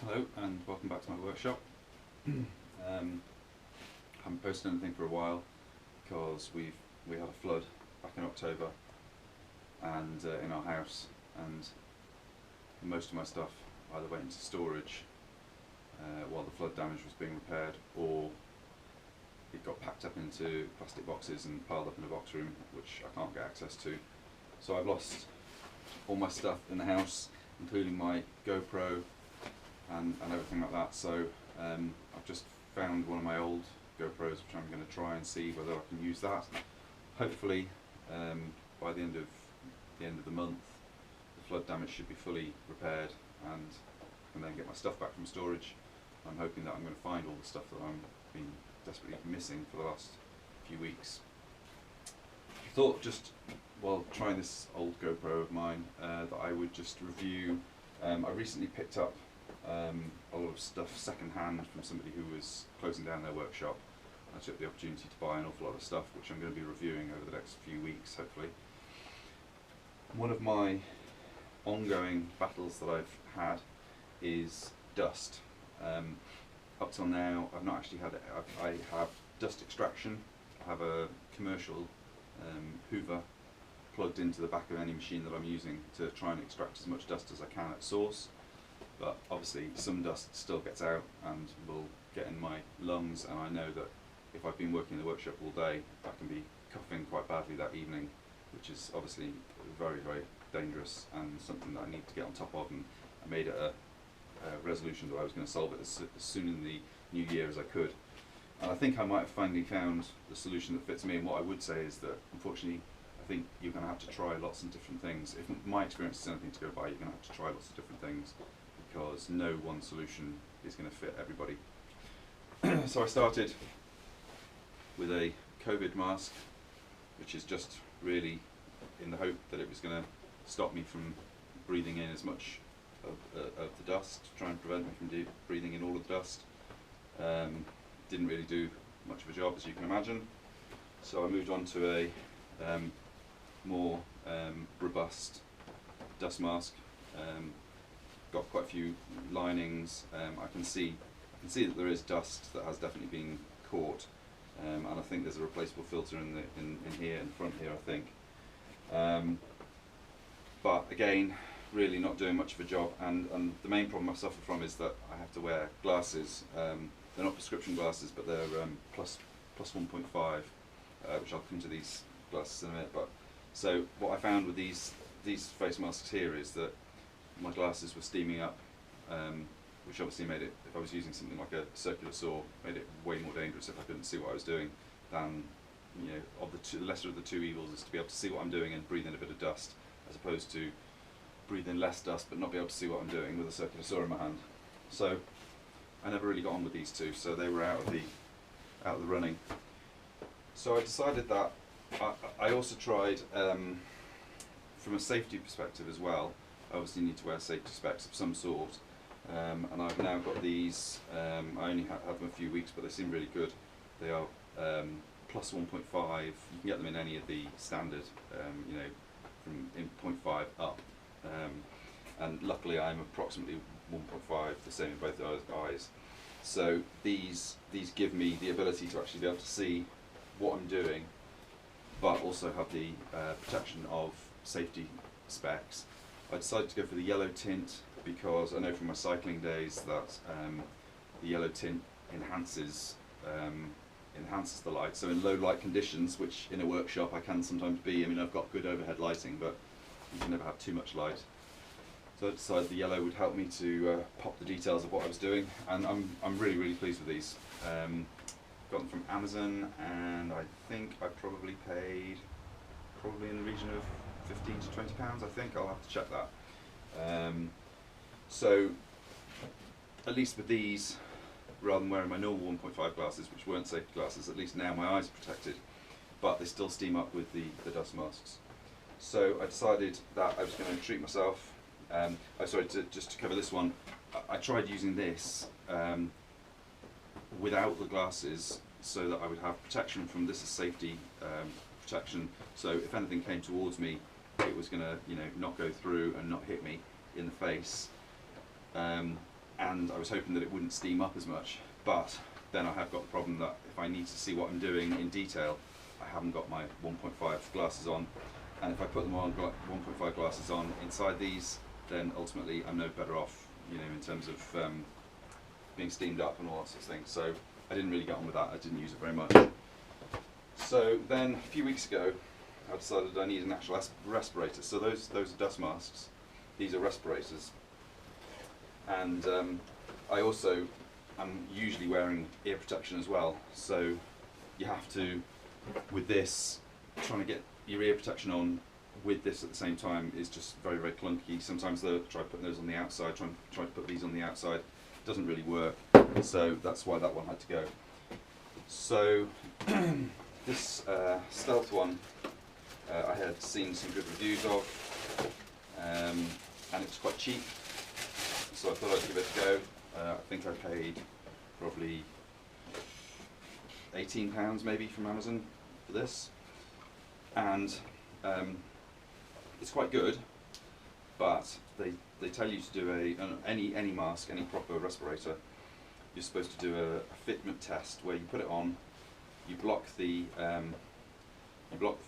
Hello and welcome back to my workshop. Haven't posted anything for a while because we had a flood back in October and in our house, and most of my stuff either went into storage while the flood damage was being repaired, or it got packed up into plastic boxes and piled up in a box room which I can't get access to. So I've lost all my stuff in the house, including my GoPro and everything like that. So I've just found one of my old GoPros, which I'm going to try and see whether I can use that. Hopefully by the end of the month the flood damage should be fully repaired and I can then get my stuff back from storage. I'm hoping that I'm going to find all the stuff that I've been desperately missing for the last few weeks. I thought just while trying this old GoPro of mine that I would just review. I recently picked up a lot of stuff second hand from somebody who was closing down their workshop. I took the opportunity to buy an awful lot of stuff which I'm going to be reviewing over the next few weeks, hopefully. One of my ongoing battles that I've had is dust. Up till now I've not actually had it. I have dust extraction. I have a commercial hoover plugged into the back of any machine that I'm using to try and extract as much dust as I can at source. But obviously some dust still gets out and will get in my lungs, and I know that if I've been working in the workshop all day I can be coughing quite badly that evening, which is obviously very, very dangerous and something that I need to get on top of, and I made it a resolution that I was going to solve it as soon in the new year as I could. And I think I might have finally found the solution that fits me, and what I would say is that unfortunately I think you're going to have to try lots of different things. If my experience is anything to go by, you're going to have to try lots of different things because no one solution is going to fit everybody. So I started with a COVID mask, which is just really in the hope that it was going to stop me from breathing in as much of the dust, try and prevent me from breathing in all of the dust. Didn't really do much of a job, as you can imagine. So I moved on to a more robust dust mask. Got quite a few linings. I can see that there is dust that has definitely been caught, and I think there's a replaceable filter in here, in front here, I think. But again, really not doing much of a job, and the main problem I suffer from is that I have to wear glasses. They're not prescription glasses, but they're plus 1.5, which I'll come to these glasses in a minute. But so what I found with these face masks here is that my glasses were steaming up, which obviously made it, if I was using something like a circular saw, made it way more dangerous if I couldn't see what I was doing than, you know, the lesser of the two evils is to be able to see what I'm doing and breathe in a bit of dust, as opposed to breathe in less dust but not be able to see what I'm doing with a circular saw in my hand. So I never really got on with these two, so they were out of the running. So I decided that I also tried, from a safety perspective as well, I obviously need to wear safety specs of some sort, and I've now got these. I only had them a few weeks, but they seem really good. They are plus 1.5. You can get them in any of the standard, you know, from in 0.5 up, and luckily I'm approximately 1.5, the same in both eyes. So these give me the ability to actually be able to see what I'm doing, but also have the protection of safety specs. I decided to go for the yellow tint because I know from my cycling days that the yellow tint enhances the light. So in low light conditions, which in a workshop I can sometimes be, I mean I've got good overhead lighting, but you can never have too much light. So I decided the yellow would help me to pop the details of what I was doing, and I'm really, really pleased with these. Got them from Amazon, and I think I probably paid in the region of £15 to £20. I think I'll have to check that. So at least with these, rather than wearing my normal 1.5 glasses, which weren't safety glasses, at least now my eyes are protected, but they still steam up with the dust masks. So I decided that I was going to treat myself. Just to cover this one, I tried using this without the glasses so that I would have protection from this, is safety protection, so if anything came towards me it was going to, you know, not go through and not hit me in the face. And and I was hoping that it wouldn't steam up as much, but then I have got the problem that if I need to see what I'm doing in detail, I haven't got my 1.5 glasses on, and if I put them on 1.5 glasses on inside these, then ultimately I'm no better off, you know, in terms of being steamed up and all that sort of thing. So I didn't really get on with that. I didn't use it very much. So then a few weeks ago, I decided I need an actual respirator. So those are dust masks. These are respirators. And I also am usually wearing ear protection as well. So you have to, with this, trying to get your ear protection on with this at the same time is just very, very clunky. Sometimes they'll try putting those on the outside, try to put these on the outside. It doesn't really work. So that's why that one had to go. So this Stealth one, I had seen some good reviews of, and it was quite cheap, so I thought I'd give it a go. I think I paid probably £18 maybe from Amazon for this, and it's quite good, but they tell you to do any mask, any proper respirator, you're supposed to do a fitment test where you put it on, you block the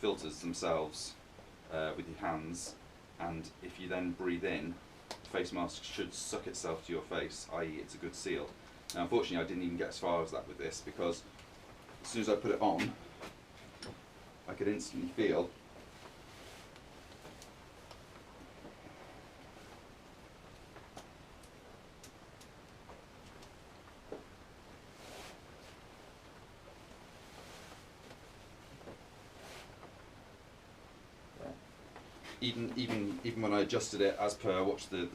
filters themselves with your hands, and if you then breathe in, the face mask should suck itself to your face, i.e. it's a good seal. Now unfortunately I didn't even get as far as that with this, because as soon as I put it on, I could instantly feel even when I adjusted it, as per I watched the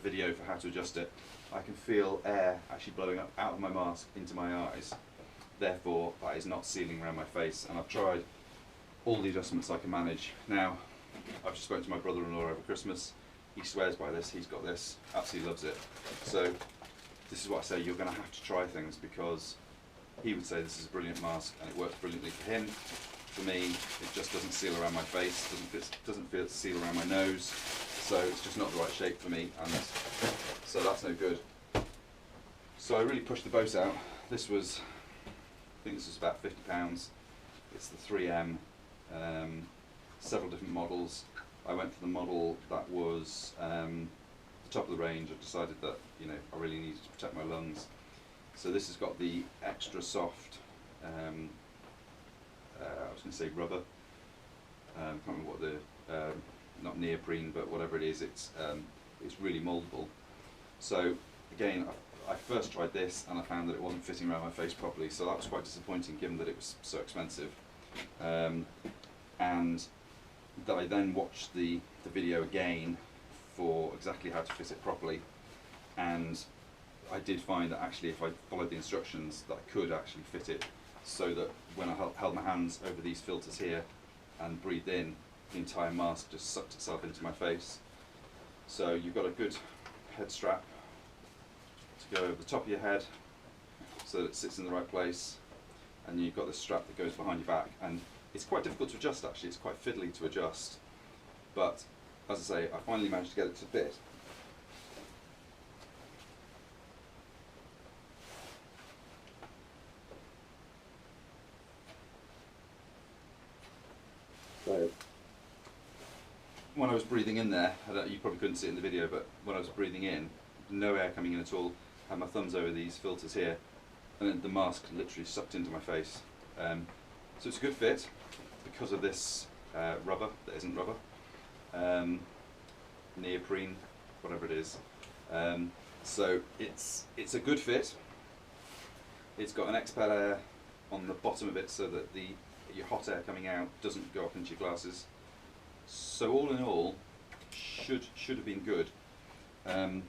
video for how to adjust it, I can feel air actually blowing up out of my mask into my eyes. Therefore, that is not sealing around my face, and I've tried all the adjustments I can manage. Now, I've just spoken to my brother-in-law over Christmas. He swears by this, he's got this, absolutely loves it. So, this is what I say, you're going to have to try things, because he would say this is a brilliant mask and it works brilliantly for him. For me, it just doesn't seal around my face, doesn't seal around my nose, so it's just not the right shape for me, and so that's no good. So I really pushed the boat out. This was, I think this was about £50. It's the 3M, several different models. I went for the model that was the top of the range. I decided that, you know, I really needed to protect my lungs. So this has got the extra soft, I was going to say rubber. I can't remember what the not neoprene, but whatever it is, it's really mouldable. So again, I first tried this and I found that it wasn't fitting around my face properly, so that was quite disappointing given that it was so expensive. And that I then watched the video again for exactly how to fit it properly, and I did find that actually if I followed the instructions that I could actually fit it so that when I held my hands over these filters here and breathed in, the entire mask just sucked itself into my face. So you've got a good head strap to go over the top of your head so that it sits in the right place, and you've got this strap that goes behind your back, and it's quite difficult to adjust actually, it's quite fiddly to adjust, but as I say, I finally managed to get it to fit. So when I was breathing in there, you probably couldn't see it in the video, but when I was breathing in, no air coming in at all, I had my thumbs over these filters here, and then the mask literally sucked into my face. So it's a good fit because of this rubber that isn't rubber, neoprene, whatever it is. So it's a good fit. It's got an expel air on the bottom of it so that your hot air coming out doesn't go up into your glasses. So all in all, should have been good. I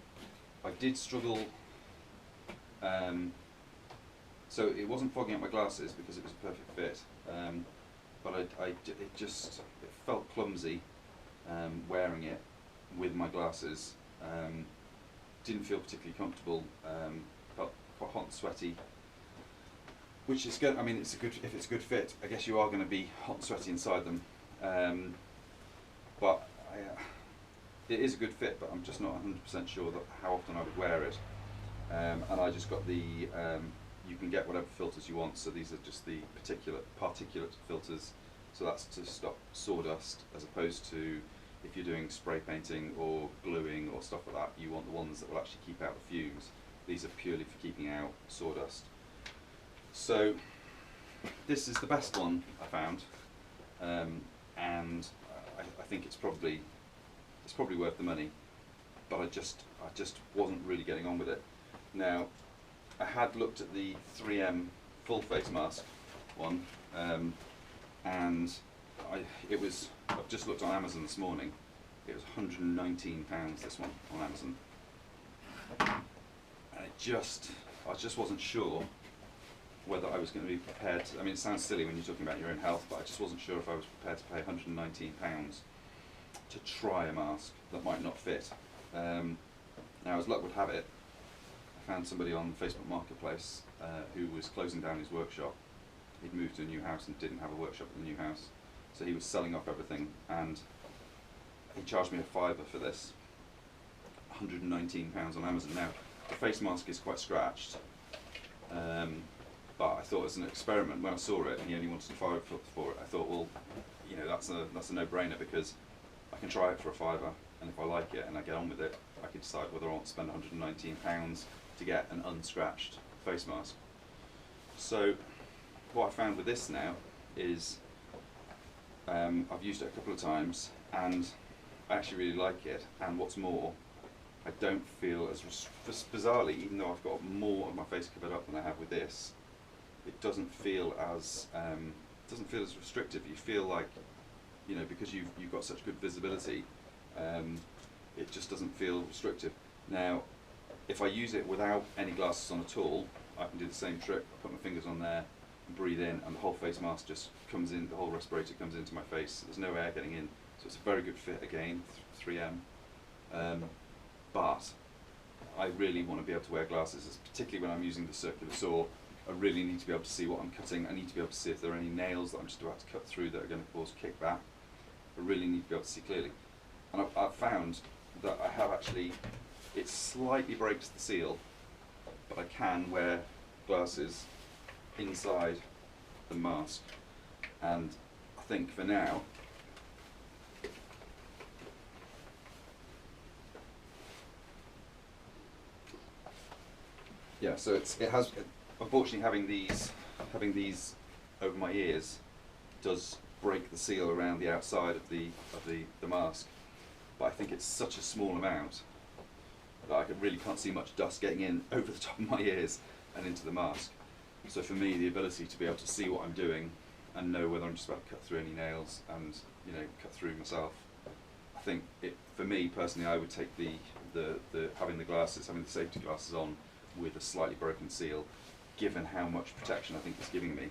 did struggle. So it wasn't fogging up my glasses because it was a perfect fit, but it felt clumsy wearing it with my glasses. Didn't feel particularly comfortable. Felt quite hot and sweaty, which is good. I mean, if it's a good fit, I guess you are going to be hot and sweaty inside them. But it is a good fit, but I'm just not 100% sure that how often I would wear it. and I just got the, you can get whatever filters you want, so these are just the particulate filters, so that's to stop sawdust, as opposed to if you're doing spray painting or gluing or stuff like that, you want the ones that will actually keep out the fumes. These are purely for keeping out sawdust. So this is the best one I found, and I think it's probably worth the money, but I just wasn't really getting on with it. Now, I had looked at the 3M full face mask one, and I've just looked on Amazon this morning. It was £119, this one on Amazon, and I just wasn't sure whether I was going to be prepared to, I mean, it sounds silly when you're talking about your own health, but I just wasn't sure if I was prepared to pay £119 to try a mask that might not fit. Now, as luck would have it, I found somebody on Facebook Marketplace who was closing down his workshop. He'd moved to a new house and didn't have a workshop in the new house, so he was selling off everything, and he charged me a £5 for this. £119 on Amazon. Now, the face mask is quite scratched, but I thought as an experiment, when I saw it and he only wanted a £5 for it, I thought, well, you know, that's a no-brainer, because I can try it for a £5, and if I like it and I get on with it, I can decide whether I want to spend £119 to get an unscratched face mask. So what I found with this now is I've used it a couple of times and I actually really like it, and what's more, I don't feel as bizarrely, even though I've got more of my face covered up than I have with this, it doesn't feel as restrictive. You feel like, you know, because you've got such good visibility, it just doesn't feel restrictive. Now, if I use it without any glasses on at all, I can do the same trick. I put my fingers on there, breathe in, and the whole face mask just comes in, the whole respirator comes into my face. There's no air getting in, so it's a very good fit again, 3M. But I really want to be able to wear glasses, particularly when I'm using the circular saw. I really need to be able to see what I'm cutting. I need to be able to see if there are any nails that I'm just about to cut through that are going to cause kickback. I really need to be able to see clearly. And I've found that I have actually, it slightly breaks the seal, but I can wear glasses inside the mask. And I think for now, yeah, so it has, unfortunately having these over my ears does break the seal around the outside of the mask, but I think it's such a small amount that I really can't see much dust getting in over the top of my ears and into the mask. So for me, the ability to be able to see what I'm doing and know whether I'm just about to cut through any nails and, you know, cut through myself, I think for me personally, I would take the having the glasses, having the safety glasses on with a slightly broken seal, given how much protection I think it's giving me.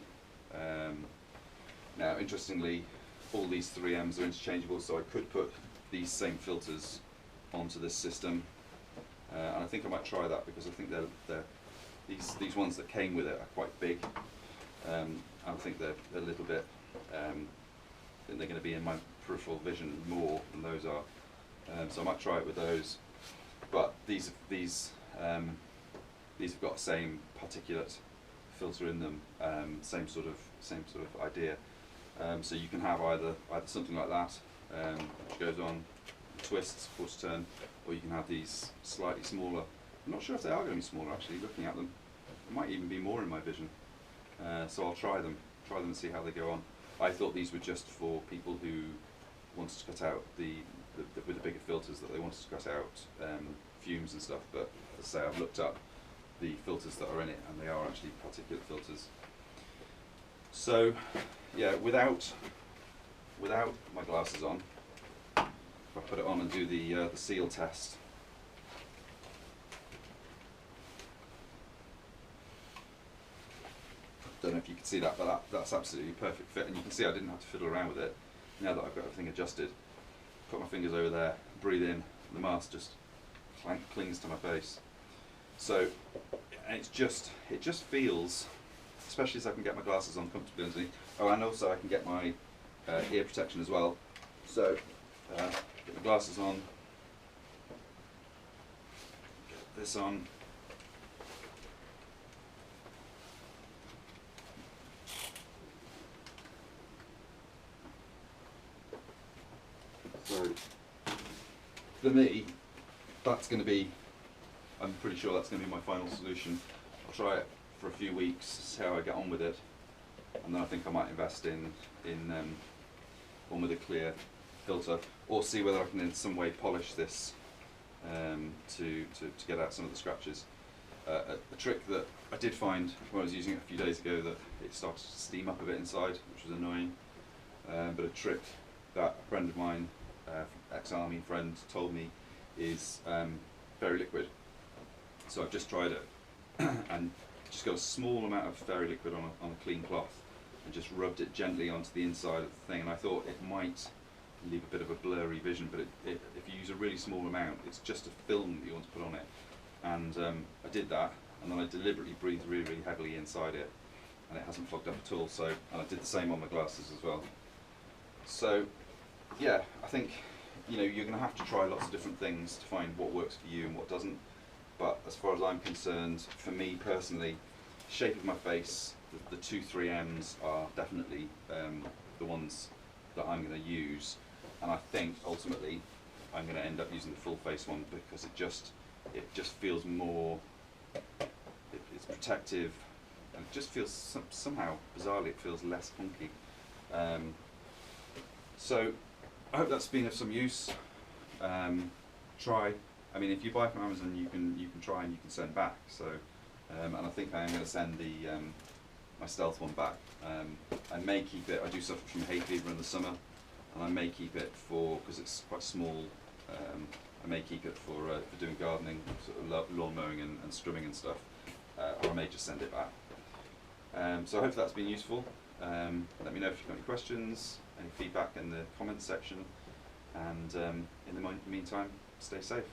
Now, interestingly, all these 3Ms are interchangeable, so I could put these same filters onto this system, and I think I might try that, because I think these ones that came with it are quite big. I think they're a little bit. I think they're going to be in my peripheral vision more than those are, so I might try it with those. But these have got the same particulate filter in them, same sort of idea. So you can have either something like that, which goes on, twists, quarter turn, or you can have these slightly smaller. I'm not sure if they are going to be smaller actually. Looking at them, it might even be more in my vision. So I'll try them and see how they go on. I thought these were just for people who wanted to cut out with the bigger filters, that they wanted to cut out fumes and stuff. But as I say, I've looked up the filters that are in it, and they are actually particulate filters. So, yeah, without my glasses on, if I put it on and do the seal test, don't know if you can see that, but that's absolutely perfect fit, and you can see I didn't have to fiddle around with it. Now that I've got everything adjusted, put my fingers over there, breathe in, the mask just clings to my face. So it just feels, especially as I can get my glasses on comfortably underneath. Oh, and also I can get my ear protection as well. So get my glasses on, get this on, for me, that's going to be, I'm pretty sure that's going to be my final solution. I'll try it for a few weeks, see how I get on with it, and then I think I might invest in one with a clear filter, or see whether I can in some way polish this to get out some of the scratches. A trick that I did find when I was using it a few days ago, that it started to steam up a bit inside, which was annoying. But a trick that a friend of mine, ex-army friend, told me is fairy liquid. So I've just tried it and just got a small amount of fairy liquid on a clean cloth and just rubbed it gently onto the inside of the thing, and I thought it might leave a bit of a blurry vision, but if you use a really small amount, it's just a film that you want to put on it. And I did that, and then I deliberately breathed really, really heavily inside it, and it hasn't fogged up at all. So, and I did the same on my glasses as well. So, yeah, I think you're going to have to try lots of different things to find what works for you and what doesn't. But as far as I'm concerned, for me personally, shape of my face, the 2-3Ms are definitely the ones that I'm going to use, and I think ultimately I'm going to end up using the full face one because it just feels more, it's protective, and it just feels somehow bizarrely it feels less funky. So I hope that's been of some use. Try. I mean, if you buy from Amazon, you can try and you can send back. So, and I think I am going to send the my Stealth one back. I may keep it. I do suffer from hay fever in the summer, and I may keep it because it's quite small. I may keep it for doing gardening, sort of lawn mowing and strumming and stuff, or I may just send it back. So I hope that's been useful. Let me know if you've got any questions, any feedback in the comments section, and in the meantime, stay safe.